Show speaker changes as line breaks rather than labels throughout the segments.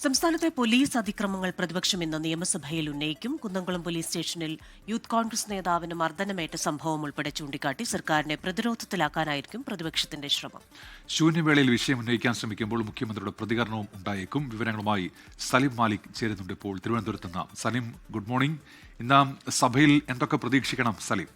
സംസ്ഥാനത്തെ പോലീസ് അതിക്രമങ്ങൾ പ്രതിപക്ഷം ഇന്ന് നിയമസഭയിൽ ഉന്നയിക്കും. കുന്നംകുളം പോലീസ് സ്റ്റേഷനിൽ യൂത്ത് കോൺഗ്രസ് നേതാവിന് മർദ്ദനമേറ്റ സംഭവം ഉൾപ്പെടെ ചൂണ്ടിക്കാട്ടി സർക്കാരിനെ പ്രതിരോധത്തിലാക്കാനായിരിക്കും പ്രതിപക്ഷത്തിന്റെ ശ്രമം.
ശൂന്യവേളയിൽ വിഷയം ഉന്നയിക്കാൻ ശ്രമിക്കുമ്പോൾ മുഖ്യമന്ത്രിയുടെ പ്രതികരണവും ഉണ്ടായേക്കും. വിവരങ്ങളുമായി സലിം മാലിക് ചേരുന്നുണ്ട് ഇപ്പോൾ തിരുവനന്തപുരത്ത് നിന്ന്. Salim, good morning. ഇന്ന് സഭയിൽ എന്തൊക്കെ പ്രതീക്ഷിക്കണം Salim?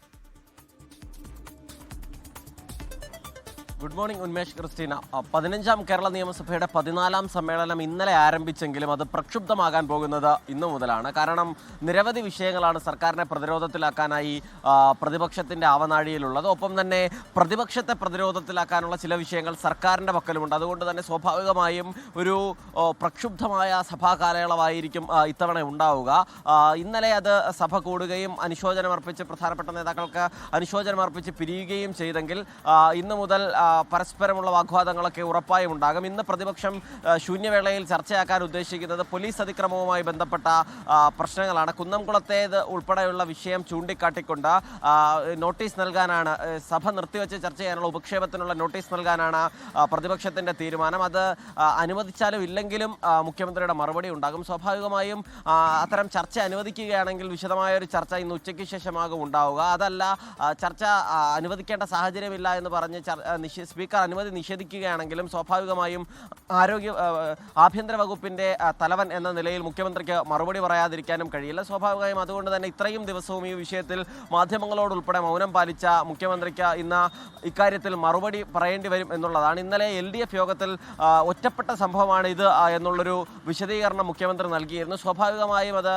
Good morning Unmesh Christina. 15ാം കേരള നിയമസഭയുടെ 14ാം സമ്മേളനം ഇന്നലെ ആരംഭിച്ചെങ്കിലും അത് പ്രക്ഷുബ്ധമാകാൻ പോകുന്നത് ഇന്നു മുതലാണ്. കാരണം നിരവധി വിഷയങ്ങളാണ് സർക്കാരിനെ പ്രതിരോധത്തിലാക്കാനായി പ്രതിപക്ഷത്തിൻ്റെ ആവനാഴിയിലുള്ളത്. ഒപ്പം തന്നെ പ്രതിപക്ഷത്തെ പ്രതിരോധത്തിലാക്കാനുള്ള ചില വിഷയങ്ങൾ സർക്കാരിൻ്റെ പക്കലുമുണ്ട്. അതുകൊണ്ട് തന്നെ സ്വാഭാവികമായും ഒരു പ്രക്ഷുബ്ധമായ സഭാ കാലയളവായിരിക്കും ഇത്തവണ ഉണ്ടാവുക. ഇന്നലെ അത് സഭ കൂടുകയും അനുശോചനമർപ്പിച്ച് പ്രധാനപ്പെട്ട നേതാക്കൾക്ക് അനുശോചനമർപ്പിച്ച് പിരിയുകയും ചെയ്തെങ്കിൽ ഇന്നു മുതൽ പരസ്പരമുള്ള വാഗ്വാദങ്ങളൊക്കെ ഉറപ്പായും ഉണ്ടാകും. ഇന്ന് പ്രതിപക്ഷം ശൂന്യവേളയിൽ ചർച്ചയാക്കാൻ ഉദ്ദേശിക്കുന്നത് പോലീസ് അതിക്രമവുമായി ബന്ധപ്പെട്ട പ്രശ്നങ്ങളാണ്. കുന്നംകുളത്തേത് ഉൾപ്പെടെയുള്ള വിഷയം ചൂണ്ടിക്കാട്ടിക്കൊണ്ട് നോട്ടീസ് നൽകാനാണ്, സഭ നിർത്തിവെച്ച് ചർച്ച ചെയ്യാനുള്ള ഉപക്ഷേപത്തിനുള്ള നോട്ടീസ് നൽകാനാണ് പ്രതിപക്ഷത്തിൻ്റെ തീരുമാനം. അത് അനുവദിച്ചാലും ഇല്ലെങ്കിലും മുഖ്യമന്ത്രിയുടെ മറുപടി ഉണ്ടാകും. സ്വാഭാവികമായും അത്തരം ചർച്ച അനുവദിക്കുകയാണെങ്കിൽ വിശദമായൊരു ചർച്ച ഇന്ന് ഉച്ചയ്ക്ക് ശേഷമാകും ഉണ്ടാവുക. അതല്ല, ചർച്ച അനുവദിക്കേണ്ട സാഹചര്യമില്ല എന്ന് പറഞ്ഞ് സ്പീക്കർ അനുമതി നിഷേധിക്കുകയാണെങ്കിലും സ്വാഭാവികമായും ആഭ്യന്തര വകുപ്പിൻ്റെ തലവൻ എന്ന നിലയിൽ മുഖ്യമന്ത്രിക്ക് മറുപടി പറയാതിരിക്കാനും കഴിയില്ല. സ്വാഭാവികമായും അതുകൊണ്ട് തന്നെ ഇത്രയും ദിവസവും ഈ വിഷയത്തിൽ മാധ്യമങ്ങളോടുൾപ്പെടെ മൗനം പാലിച്ച മുഖ്യമന്ത്രിക്ക് ഇന്ന് ഇക്കാര്യത്തിൽ മറുപടി പറയേണ്ടി വരും എന്നുള്ളതാണ്. ഇന്നലെ LDF യോഗത്തിൽ ഒറ്റപ്പെട്ട സംഭവമാണ് ഇത് എന്നുള്ളൊരു വിശദീകരണം മുഖ്യമന്ത്രി നൽകിയിരുന്നു. സ്വാഭാവികമായും അത്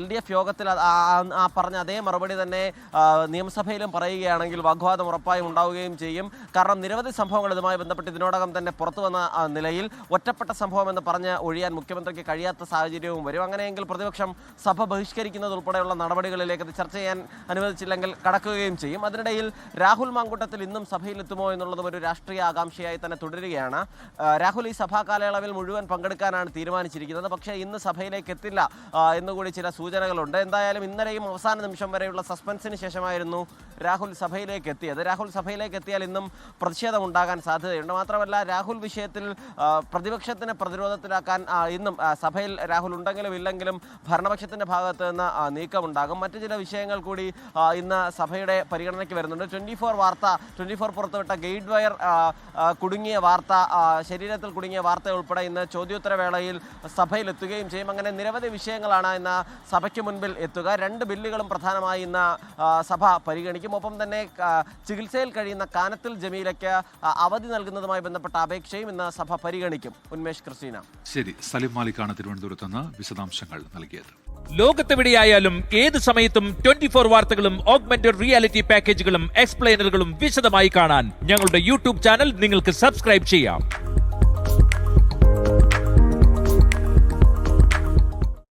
LDF യോഗത്തിൽ ആ പറഞ്ഞ അതേ മറുപടി തന്നെ നിയമസഭയിലും പറയുകയാണെങ്കിൽ വാഗ്വാദം ഉറപ്പായും ഉണ്ടാവുകയും ചെയ്യും. കാരണം നിരവധി സംഭവങ്ങൾ ഇതുമായി ബന്ധപ്പെട്ട് ഇതിനോടകം തന്നെ പുറത്തു വന്ന നിലയിൽ ഒറ്റപ്പെട്ട സംഭവം എന്ന് പറഞ്ഞ് ഒഴിയാൻ മുഖ്യമന്ത്രിക്ക് കഴിയാത്ത സാഹചര്യവും വരും. അങ്ങനെയെങ്കിൽ പ്രതിപക്ഷം സഭ ബഹിഷ്കരിക്കുന്നത് ഉൾപ്പെടെയുള്ള നടപടികളിലേക്ക് അത് ചർച്ച ചെയ്യാൻ അനുവദിച്ചില്ലെങ്കിൽ കടക്കുകയും ചെയ്യും. അതിനിടയിൽ രാഹുൽ മാങ്കൂട്ടത്തിൽ ഇന്നും സഭയിലെത്തുമോ എന്നുള്ളതും ഒരു രാഷ്ട്രീയ ആകാംക്ഷയായി തന്നെ തുടരുകയാണ്. രാഹുൽ ഈ സഭാ കാലയളവിൽ മുഴുവൻ പങ്കെടുക്കാനാണ് തീരുമാനിച്ചിരിക്കുന്നത്. പക്ഷേ ഇന്ന് സഭയിലേക്ക് എത്തില്ല എന്നുകൂടി ചില സൂചനകളുണ്ട്. എന്തായാലും ഇന്നലെയും അവസാന നിമിഷം വരെയുള്ള സസ്പെൻസിന് ശേഷമായിരുന്നു രാഹുൽ സഭയിലേക്ക് എത്തിയത്. രാഹുൽ സഭയിലേക്ക് എത്തിയാൽ ഇന്നും പ്രതിഷേധം ഉണ്ടാകാൻ സാധ്യതയുണ്ട്. മാത്രമല്ല, രാഹുൽ വിഷയത്തിൽ പ്രതിപക്ഷത്തിനെ പ്രതിരോധത്തിലാക്കാൻ ഇന്നും സഭയിൽ രാഹുൽ ഉണ്ടെങ്കിലും ഇല്ലെങ്കിലും ഭരണപക്ഷത്തിൻ്റെ ഭാഗത്ത് നിന്ന് നീക്കമുണ്ടാകും. മറ്റു ചില വിഷയങ്ങൾ കൂടി ഇന്ന് സഭയുടെ പരിഗണനയ്ക്ക് വരുന്നുണ്ട്. 24 പുറത്തുവിട്ട ഗൈഡ് വയർ കുടുങ്ങിയ വാർത്ത, ശരീരത്തിൽ കുടുങ്ങിയ വാർത്ത ഉൾപ്പെടെ ഇന്ന് ചോദ്യോത്തര വേളയിൽ സഭയിൽ എത്തുകയും ചെയ്യും. അങ്ങനെ നിരവധി വിഷയങ്ങളാണ് ഇന്ന് സഭയ്ക്ക് മുൻപിൽ എത്തുക. 2 ബില്ലുകളും പ്രധാനമായി ഇന്ന് സഭ പരിഗണിക്കും. ഒപ്പം തന്നെ ചികിത്സയിൽ കഴിയുന്ന കാനത്തിൽ ജമീലയ്ക്ക് അവധി നൽകുന്നതുമായി ബന്ധപ്പെട്ട അപേക്ഷയും ഇന്ന് സഭ പരിഗണിക്കും. ഉന്മേഷ് ക്രിസ്റ്റീന.
ശരി, സലിം മാലിക്കാണ് തിരുവനന്തപുരത്ത് നിന്ന് വിശദാംശങ്ങൾ നൽകിയത്.
ലോകത്തെവിടെയായാലും ഏത് സമയത്തും 24 വാർത്തകളും ഓഗ്മെന്റഡ് റിയാലിറ്റി പാക്കേജുകളും എക്സ്പ്ലെയിനറുകളും വിശദമായി കാണാൻ ഞങ്ങളുടെ YouTube ചാനൽ നിങ്ങൾക്ക് സബ്സ്ക്രൈബ് ചെയ്യാം.